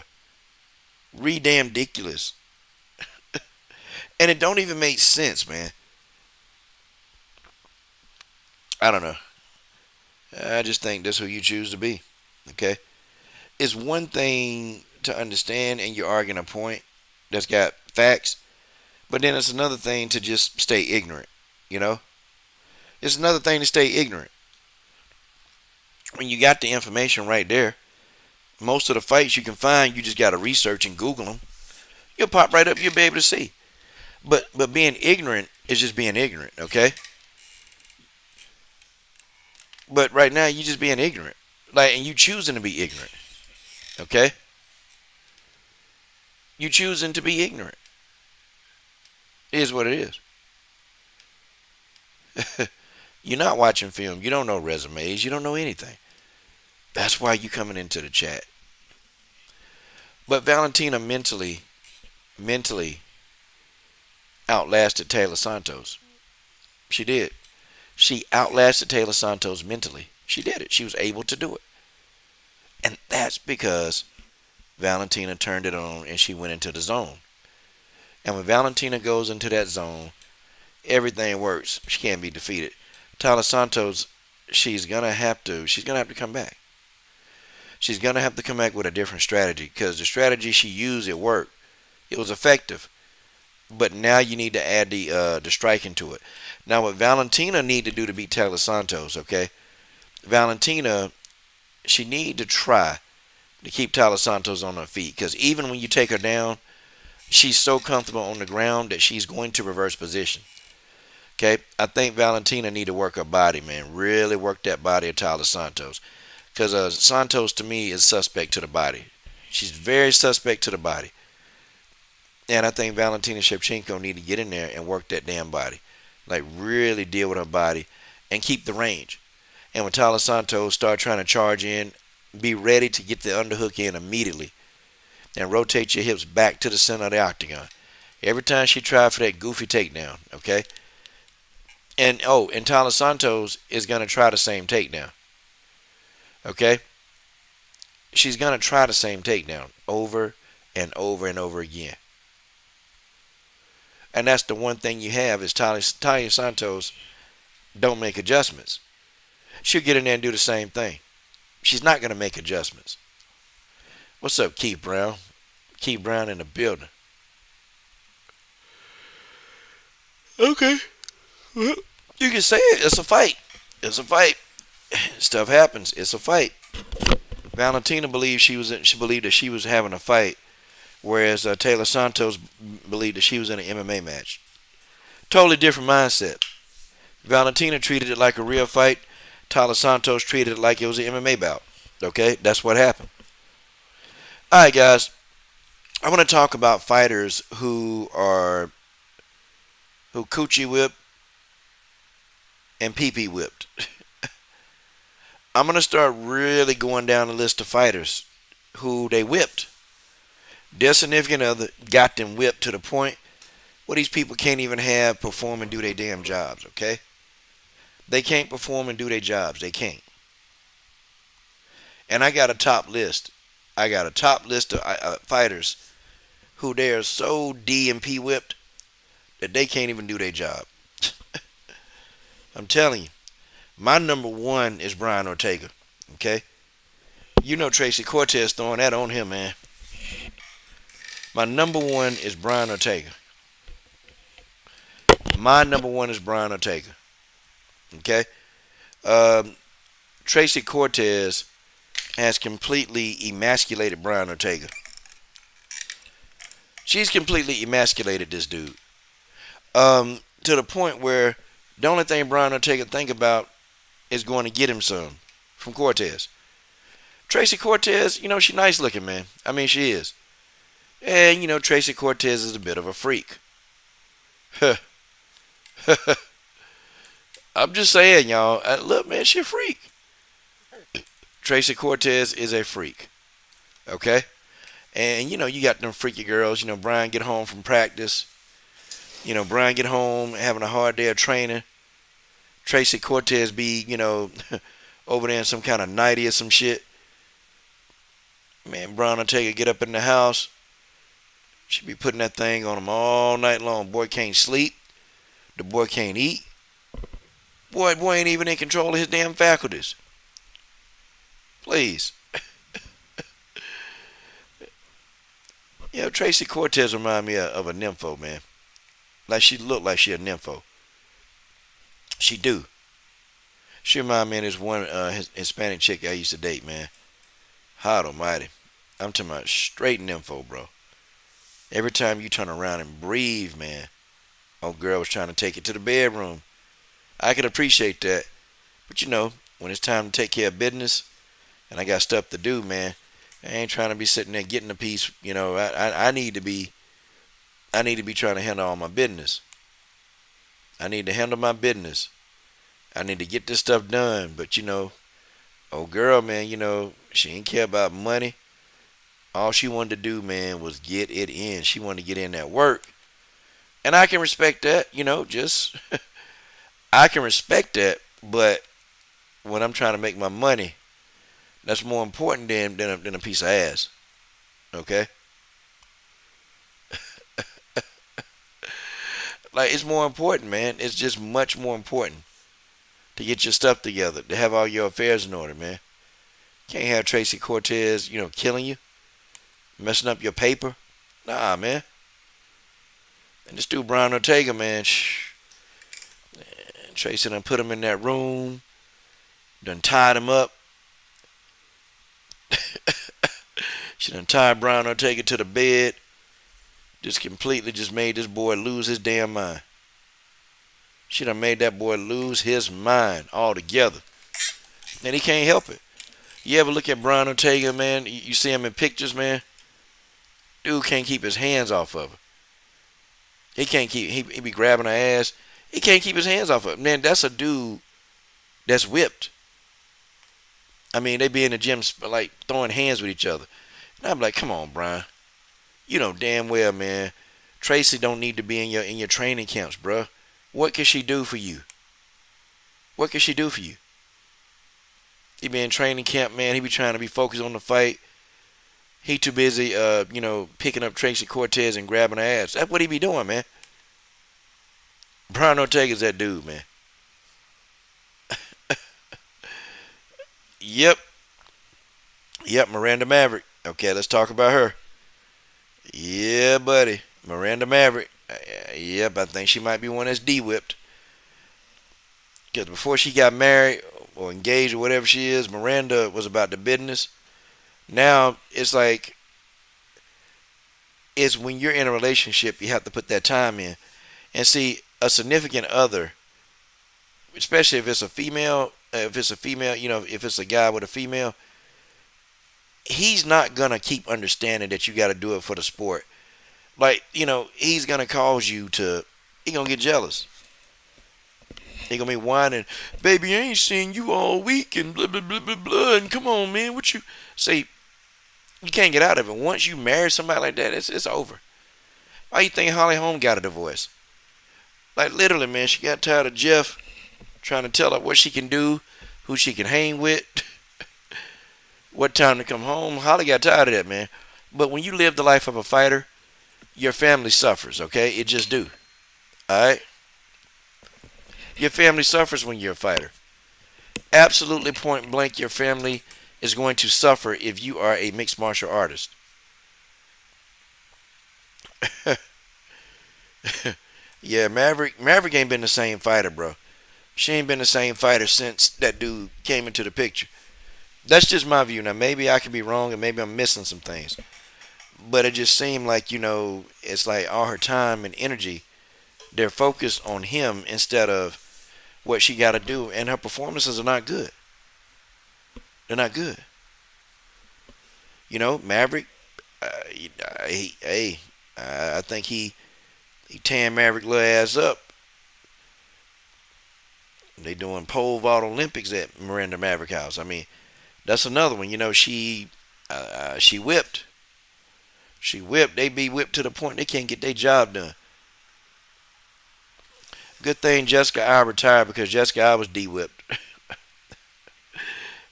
Damn ridiculous. And it don't even make sense, man. I don't know. I just think that's who you choose to be. Okay? It's one thing to understand and you're arguing a point that's got facts, but then it's another thing to just stay ignorant, you know? It's another thing to stay ignorant. When you got the information right there, most of the fights you can find, you just got to research and Google them. You'll pop right up, you'll be able to see. But being ignorant is just being ignorant, okay? But right now, you just being ignorant. Like, and you choosing to be ignorant, okay? You choosing to be ignorant. It is what it is. You're not watching film. You don't know resumes. You don't know anything. That's why you coming into the chat. But Valentina mentally outlasted Taylor Santos. She did. She outlasted Taylor Santos mentally. She did it. She was able to do it. And that's because Valentina turned it on and she went into the zone. And when Valentina goes into that zone, Everything works. She can't be defeated. Tyler Santos, she's gonna have to come back. She's gonna have to come back with a different strategy because the strategy she used, it worked. It was effective. But now you need to add the striking to it. Now what Valentina need to do to beat Taylor Santos, okay? Valentina, she need to try to keep Taylor Santos on her feet because even when you take her down, she's so comfortable on the ground that she's going to reverse position. Okay, I think Valentina need to work her body, man. Really work that body of Tyler Santos because Santos to me is suspect to the body. She's very suspect to the body. And I think Valentina Shevchenko need to get in there and work that damn body. Like really deal with her body and keep the range. And when Tyler Santos start trying to charge in, be ready to get the underhook in immediately. And rotate your hips back to the center of the octagon. Every time she tried for that goofy takedown, okay? And Tyler Santos is gonna try the same takedown. Okay? She's gonna try the same takedown over and over and over again. And that's the one thing you have is Talia Santos don't make adjustments. She'll get in there and do the same thing. She's not going to make adjustments. What's up, Keith Brown? Keith Brown in the building. Okay. Well, you can say it. It's a fight. It's a fight. Stuff happens. It's a fight. Valentina believed she believed that she was having a fight, whereas Taylor Santos believed that she was in an MMA match. Totally different mindset. Valentina treated it like a real fight. Tyler Santos treated it like it was an MMA bout. Okay, that's what happened. All right, guys. I want to talk about fighters who coochie whipped and pee pee whipped. I'm gonna start really going down the list of fighters who they whipped. Their significant other got them whipped to the point where these people can't even perform and do their damn jobs. Okay, they can't perform and do their jobs. They can't. And I got a top list. I got a top list of fighters who they are so D and P whipped that they can't even do their job. I'm telling you. My number one is Brian Ortega. Okay? You know Tracy Cortez throwing that on him, man. My number one is Brian Ortega. My number one is Brian Ortega. Okay? Tracy Cortez has completely emasculated Brian Ortega. She's completely emasculated this dude. To the point where the only thing Brian Ortega think about is going to get him some from Cortez. Tracy Cortez, she's nice looking, man. I mean, she is. And, Tracy Cortez is a bit of a freak. I'm just saying, y'all. Look, man, she a freak. Tracy Cortez is a freak. Okay? And, you got them freaky girls. Brian get home from practice. Brian get home having a hard day of training. Tracy Cortez be, over there in some kind of nighty or some shit. Man, Brian Ortega get up in the house. She be putting that thing on him all night long. Boy can't sleep. The boy can't eat. Boy ain't even in control of his damn faculties. Please. Tracy Cortez remind me of a nympho, man. Like she look like she a nympho. She do. She remind me of this one Hispanic chick I used to date, man. God almighty. I'm talking about straight nympho, bro. Every time you turn around and breathe, man. Old girl was trying to take it to the bedroom. I can appreciate that. But when it's time to take care of business and I got stuff to do, man, I ain't trying to be sitting there getting a piece. I need to be trying to handle all my business. I need to handle my business. I need to get this stuff done. But old girl, man, she ain't care about money. All she wanted to do, man, was get it in. She wanted to get in that work. And I can respect that, I can respect that, but when I'm trying to make my money, that's more important than a piece of ass. Okay? Like it's more important, man. It's just much more important to get your stuff together, to have all your affairs in order, man. Can't have Tracy Cortez, killing you, messing up your paper. Nah, man. And this dude Brian Ortega, man, Tracy done put him in that room, done tied him up. She done tied Brian Ortega to the bed. Just completely just made this boy lose his damn mind. She done made that boy lose his mind altogether. And he can't help it. You ever look at Brian Ortega, man? You see him in pictures, man? Dude can't keep his hands off of her. He can't keep, he be grabbing her ass. He can't keep his hands off of her. Man, that's a dude that's whipped. I mean, they be in the gym like throwing hands with each other. And I'm like, come on, Brian. You know damn well, man. Tracy don't need to be in your training camps, bruh. What can she do for you? What can she do for you? He be in training camp, man. He be trying to be focused on the fight. He too busy, picking up Tracy Cortez and grabbing her ass. That's what he be doing, man. Brian Ortega's that dude, man. Yep. Yep, Miranda Maverick. Okay, let's talk about her. Yeah, buddy. Miranda Maverick. Yep, I think she might be one that's D-whipped. Because before she got married or engaged or whatever she is, Miranda was about the business. Now, it's like, it's when you're in a relationship, you have to put that time in. And see, a significant other, especially if it's a female, if it's a guy with a female, he's not going to keep understanding that you got to do it for the sport. Like, he's going to cause you to, he's going to get jealous. He's going to be whining, baby, I ain't seen you all week and blah, blah, blah, blah, blah. And come on, man, what you, see, you can't get out of it. Once you marry somebody like that, it's over. Why you think Holly Holm got a divorce? Like, literally, man, she got tired of Jeff trying to tell her what she can do, who she can hang with, what time to come home. Holly got tired of that, man. But when you live the life of a fighter, your family suffers, okay? It just do. Alright? Your family suffers when you're a fighter. Absolutely point blank, your family is going to suffer if you are a mixed martial artist. Yeah, Maverick ain't been the same fighter, bro. She ain't been the same fighter since that dude came into the picture. That's just my view. Now, maybe I could be wrong and maybe I'm missing some things. But it just seemed like, it's like all her time and energy, they're focused on him instead of what she got to do. And her performances are not good. They're not good. Maverick, I think he tan Maverick little ass up. They doing pole vault Olympics at Miranda Maverick house. I mean, that's another one. She whipped. She whipped. They be whipped to the point they can't get their job done. Good thing Jessica I retired because Jessica I was D-whipped.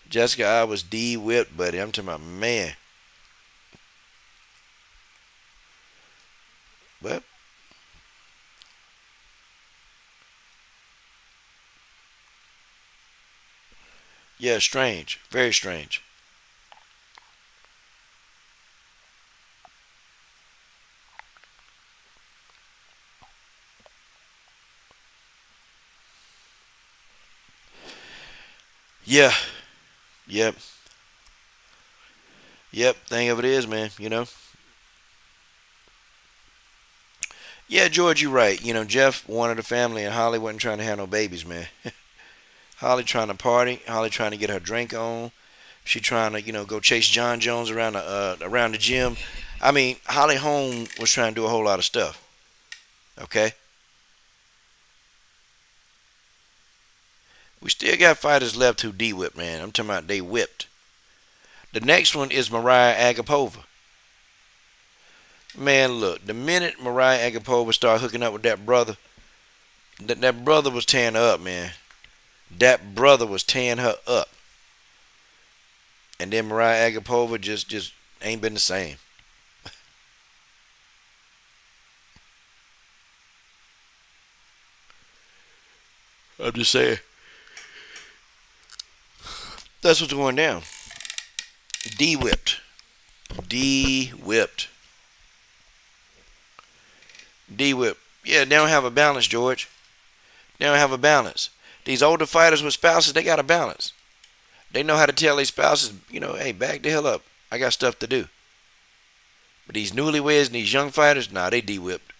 Jessica I was D-whipped, buddy. I'm talking about, man. But yeah, strange. Very strange. Yeah. Yep. Yep. Thing of it is, man. Yeah, George, you're right. Jeff wanted a family and Holly wasn't trying to have no babies, man. Holly trying to party. Holly trying to get her drink on. She trying to, go chase John Jones around the gym. I mean, Holly Holm was trying to do a whole lot of stuff. Okay? We still got fighters left who D-whipped, man. I'm talking about they whipped. The next one is Mariah Agapova. Man, look, the minute Mariah Agapova started hooking up with that brother, that brother was tearing her up, man. That brother was tearing her up. And then Mariah Agapova just ain't been the same. I'm just saying. That's what's going down. D whipped. D whipped. D whipped. Yeah, they don't have a balance, George. They don't have a balance. These older fighters with spouses, they got a balance. They know how to tell their spouses, hey, back the hell up. I got stuff to do. But these newlyweds and these young fighters, nah, they D whipped.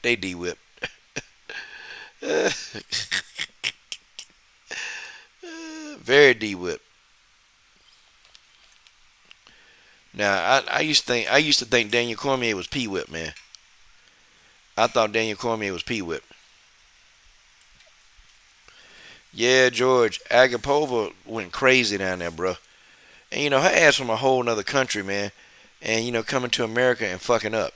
They D whipped. Very D whipped. Now, I used to think Daniel Cormier was P whip, man. I thought Daniel Cormier was P whip. Yeah, George, Agapova went crazy down there, bro. And her ass from a whole nother country, man. And coming to America and fucking up.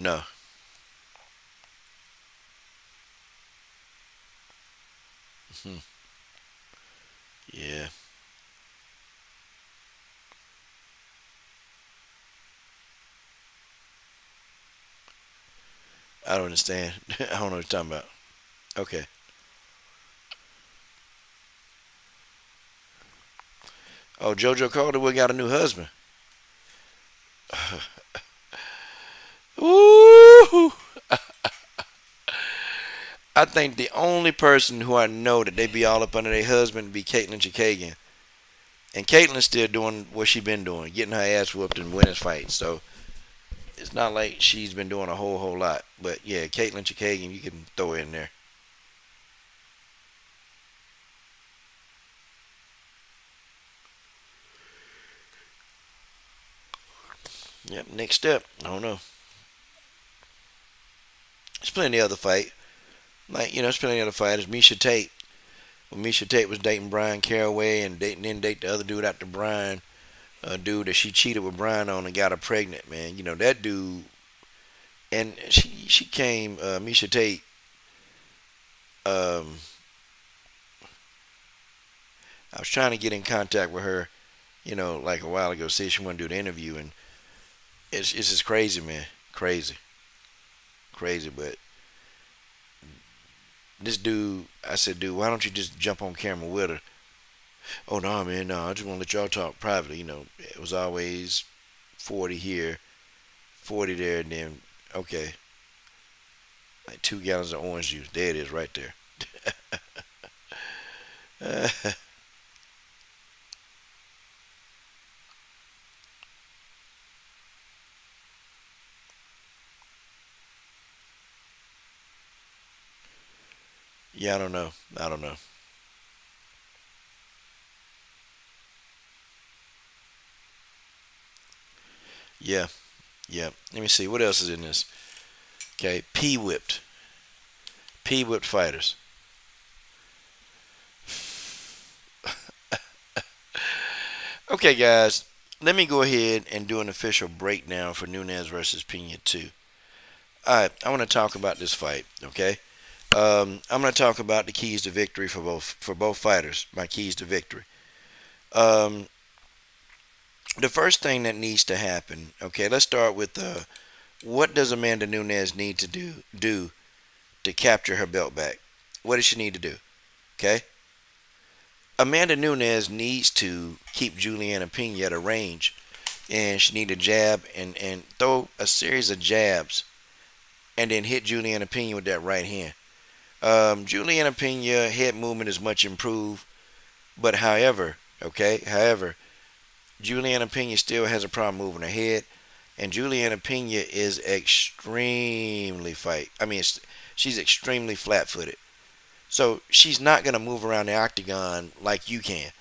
No. Hmm. Yeah. I don't understand. I don't know what you're talking about. Okay. Oh, JoJo Calderwood got a new husband. Ooh. I think the only person who I know that they be all up under their husband be Caitlin Chikagian. And Caitlin's still doing what she been doing, getting her ass whooped and winning fights. So it's not like she's been doing a whole lot. But yeah, Caitlin Chikagian, you can throw her in there. Yep. Next step, I don't know. There's plenty of other fight. Like there's plenty of other fighters. Misha Tate. When Misha Tate was dating Brian Caraway and then date the other dude after Brian, a dude that she cheated with Brian on and got her pregnant, man. That dude, and she came, Misha Tate. Um, I was trying to get in contact with her, like a while ago, see if she wanted to do the interview, and it's just crazy, man, crazy, crazy. But this dude, I said, dude, why don't you just jump on camera with her? Oh no, man, no, I just want to let y'all talk privately. It was always 40 here, 40 there, and then okay, like 2 gallons of orange juice. There it is, right there. Yeah, I don't know. I don't know. Yeah, yeah. Let me see what else is in this. Okay, P whipped, P whipped fighters. Okay, guys, let me go ahead and do an official breakdown for Nunes versus Pena 2. All right, I want to talk about this fight. Okay, I'm going to talk about the keys to victory for both fighters. My keys to victory. Um, the first thing that needs to happen. Okay, let's start with what does Amanda Nunes need to do to capture her belt back? What does she need to do? Okay, Amanda Nunes needs to keep Juliana Pena at a range, and she need to jab and throw a series of jabs, and then hit Juliana Pena with that right hand. Juliana Pena head movement is much improved, but however, Juliana Pena still has a problem moving her head, and Juliana Pena is extremely fight. I mean, she's extremely flat-footed, so she's not gonna move around the octagon like you can.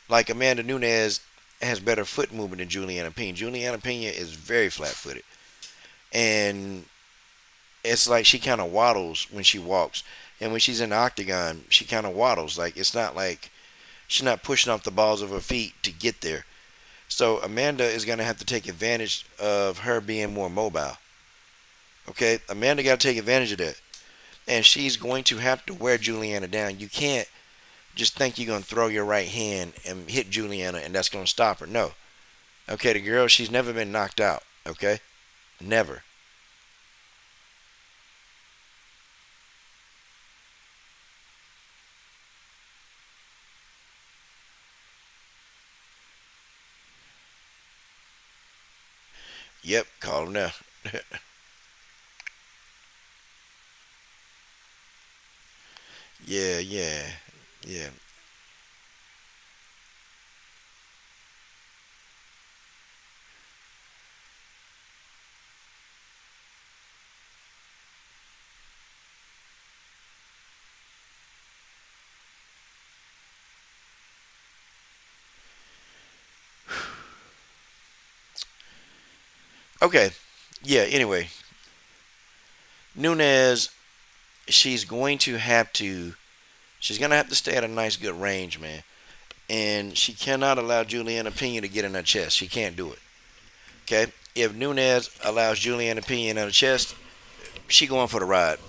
Like Amanda Nunes has better foot movement than Juliana Pena. Juliana Pena is very flat-footed, and it's like she kind of waddles when she walks, and when she's in the octagon, she kind of waddles. Like it's not like she's not pushing off the balls of her feet to get there. So Amanda is gonna have to take advantage of her being more mobile. Okay, Amanda got to take advantage of that. and she's going to have to wear Juliana down. You can't just think you're going to throw your right hand and hit Juliana and that's going to stop her. No. Okay, the girl, she's never been knocked out. Okay? Never. Yep, call him now. Yeah, yeah, yeah. Okay, yeah, anyway. Nunes, she's going to have to, she's going to have to stay at a nice, good range, man. And she cannot allow Juliana Pena to get in her chest. She can't do it. Okay? If Nunes allows Juliana Pena in her chest, she going for the ride.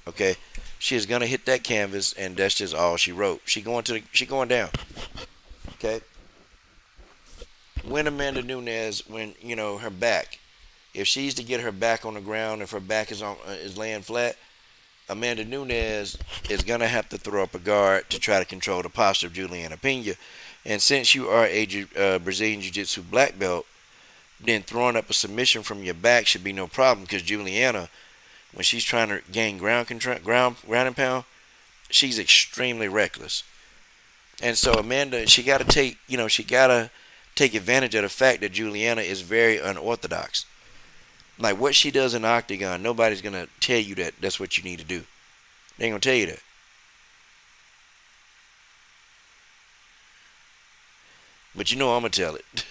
Okay? She is gonna hit that canvas, and that's just all she wrote. She going down. Okay? When Amanda Nunes, when her back, if she's to get her back on the ground, if her back is laying flat, Amanda Nunes is gonna have to throw up a guard to try to control the posture of Juliana Pena. And since you are a Brazilian Jiu-Jitsu black belt, then throwing up a submission from your back should be no problem because Juliana, when she's trying to gain ground control, ground and pound, she's extremely reckless. And so Amanda, she gotta take advantage of the fact that Juliana is very unorthodox. Like what she does in the octagon, nobody's gonna tell you that that's what you need to do. They ain't gonna tell you that. But I'm gonna tell it.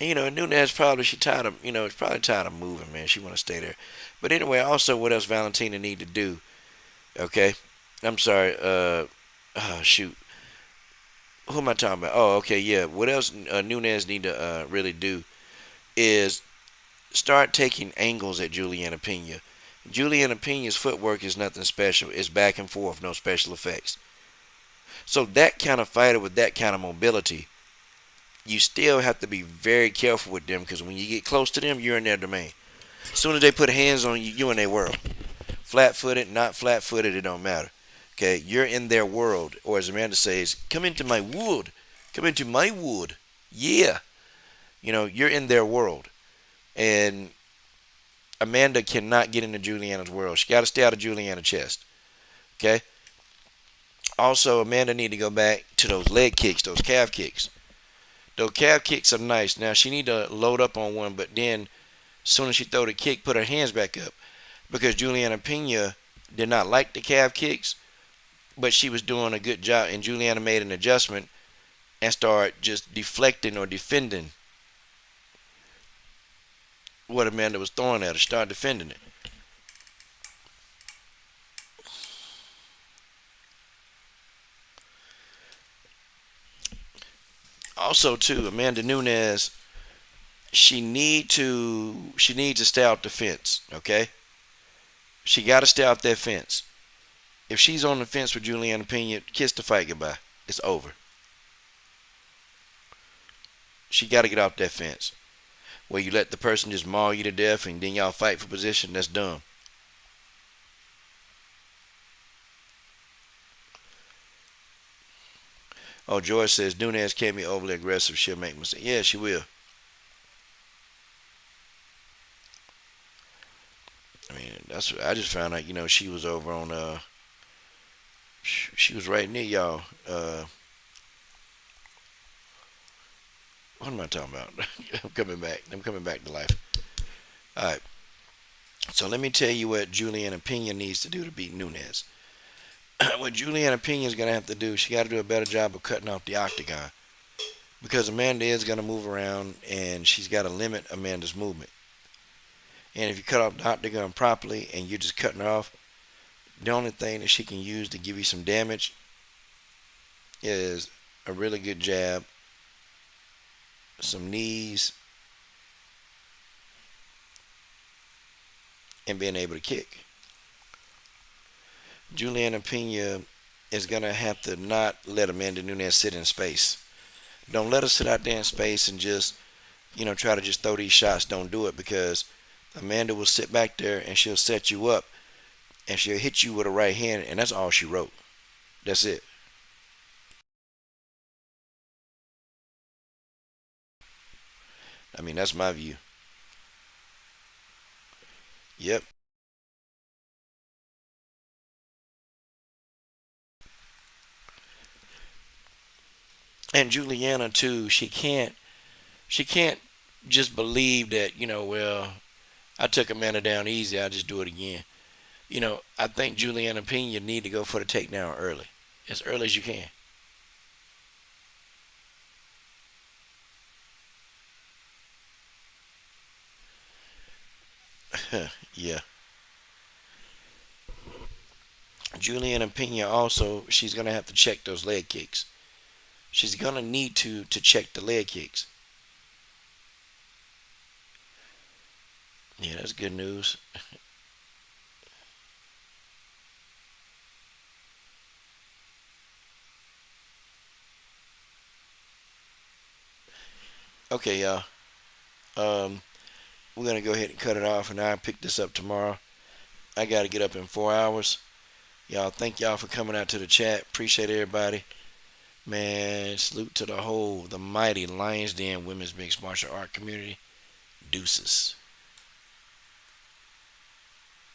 And, Nunes probably she tired of it's probably tired of moving, man. She want to stay there. But anyway, also what else Valentina need to do? Okay, I'm sorry. Shoot, who am I talking about? Oh, okay, yeah. What else Nunes need to really do is start taking angles at Juliana Pena. Juliana Pena's footwork is nothing special. It's back and forth, no special effects. So that kind of fighter with that kind of mobility, you still have to be very careful with them because when you get close to them, you're in their domain. As soon as they put hands on you, you're in their world. Flat-footed, not flat-footed, it don't matter. Okay, you're in their world, or as Amanda says, come into my wood. Come into my wood. Yeah, you're in their world, and Amanda cannot get into Juliana's world. She got to stay out of Juliana's chest. Okay. Also, Amanda need to go back to those leg kicks, those calf kicks. Those calf kicks are nice. Now she need to load up on one, but then as soon as she throw the kick, put her hands back up because Juliana Pena did not like the calf kicks, but she was doing a good job, and Juliana made an adjustment and started just deflecting or defending what Amanda was throwing at her. Start defending it. Also, too, Amanda Nunes, she needs to stay out the fence. Okay, she got to stay out that fence. If she's on the fence with Juliana Pena, kiss the fight goodbye. It's over. She got to get off that fence. Where you let the person just maul you to death and then y'all fight for position, that's dumb. Oh, George says Nunes can't be overly aggressive. She'll make mistakes. Yeah, she will. I mean, I just found out. She was over on. She was right near y'all. What am I talking about? I'm coming back. I'm coming back to life. All right. So let me tell you what Juliana Pena needs to do to beat Nunes. What Juliana Pena is gonna have to do, she got to do a better job of cutting off the octagon because Amanda is gonna move around and she's got to limit Amanda's movement. And if you cut off the octagon properly and you're just cutting her off, the only thing that she can use to give you some damage is a really good jab, some knees, and being able to kick. Juliana Pena is gonna have to not let Amanda Nunes sit in space. Don't let her sit out there in space and just try to just throw these shots. Don't do it because Amanda will sit back there and she'll set you up and she'll hit you with a right hand and that's all she wrote. That's it. I mean that's my view. Yep. And Juliana too. She can't just believe that well I took Amanda down easy. I'll just do it again. I think Juliana Pena need to go for the takedown early, as early as you can. Yeah. Juliana Pena also, she's gonna have to check those leg kicks. She's gonna need to check the leg kicks. Yeah, that's good news. Okay, y'all. Um, we're gonna go ahead and cut it off, and I'll pick this up tomorrow. I gotta get up in 4 hours. Y'all, thank y'all for coming out to the chat. Appreciate everybody. Man, salute to the mighty Lions Den women's mixed martial art community. Deuces.